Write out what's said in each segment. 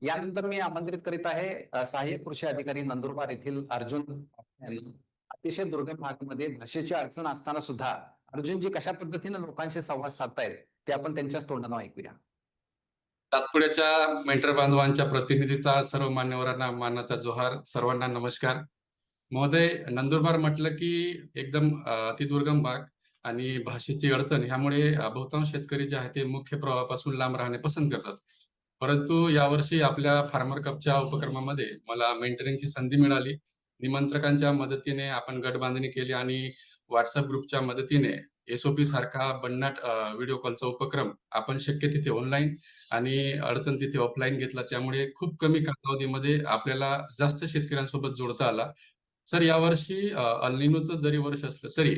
यानंतर मी आमंत्रित करीत आहे सहाय्यक कृषी अधिकारी नंदुरबार येथील अर्जुन यांना. अतिशय दुर्गम भागामध्ये भाषेची अडचण असताना सुद्धा अर्जुनजी कशा पद्धतीने लोकांशी संवाद साधतायत ते आपण त्यांच्याच तोंडानं ऐकूया. सातपुड्याच्या मेंढर बांधवांच्या प्रतिनिधीचा सर्व मान्यवरांना मानाचा जोहार. सर्वांना नमस्कार. महोदय, नंदुरबार म्हटलं की एकदम अतिदुर्गम भाग आणि भाषेची अडचण ह्यामुळे बहुतांश शेतकरी जे आहे ते मुख्य प्रवाहापासून लांब राहणे पसंत करतात. परंतु यावर्षी आपल्या फार्मर कपच्या उपक्रमामध्ये मला मेंटरिंगची संधी मिळाली. निमंत्रकांच्या मदतीने आपण गट बांधणी केली आणि व्हॉट्सअप ग्रुपच्या मदतीने SOP सारखा भन्नाट व्हिडिओ कॉलचा उपक्रम आपण शक्य तिथे ऑनलाईन आणि अडचण तिथे ऑफलाईन घेतला. त्यामुळे खूप कमी कालावधीमध्ये आपल्याला जास्त शेतकऱ्यांसोबत जोडता आला. सर, यावर्षी अल निनोचं जरी वर्ष असलं तरी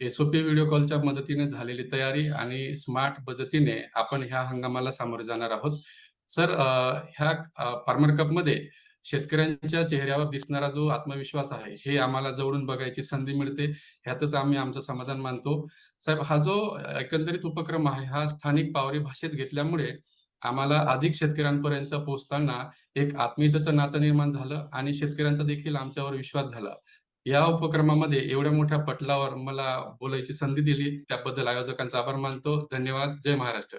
SOP व्हिडिओ कॉलच्या मदतीने झालेली तयारी आणि स्मार्ट पद्धतीने आपण ह्या हंगामाला सामोरे जाणार आहोत. सर, ह्या फार्मर कपमध्ये शेतकऱ्यांच्या चेहऱ्यावर दिसणारा जो आत्मविश्वास आहे हे आम्हाला जवळून बघायची संधी मिळते. ह्यातच आम्ही आमचं समाधान मानतो. साहेब, हा जो एकंदरीत उपक्रम आहे हा स्थानिक पावरी भाषेत घेतल्यामुळे आम्हाला अधिक शेतकऱ्यांपर्यंत पोहोचताना एक आत्मीयतेचं नातं निर्माण झालं आणि शेतकऱ्यांचा देखील आमच्यावर विश्वास झाला. या उपक्रमामध्ये एवढ्या मोठ्या पटलावर मला बोलायची संधी दिली त्याबद्दल आयोजकांचा आभार मानतो. धन्यवाद. जय महाराष्ट्र.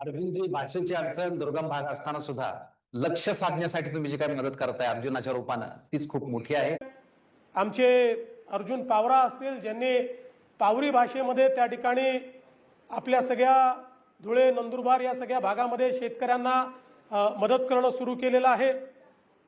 अर्जुनजी, भाषेची अडचण दुर्गम भाग असताना सुद्धा लक्ष साधण्यासाठी तुम्ही जी काही मदत करताय अर्जुनाच्या रूपानं तीच खूप मोठी आहे. आमचे अर्जुन पावरा असतील, ज्यांनी पावरी भाषेमध्ये त्या ठिकाणी आपल्या सगळ्या धुळे, नंदुरबार या सगळ्या भागामध्ये शेतकऱ्यांना मदत करणं सुरू केलेलं आहे.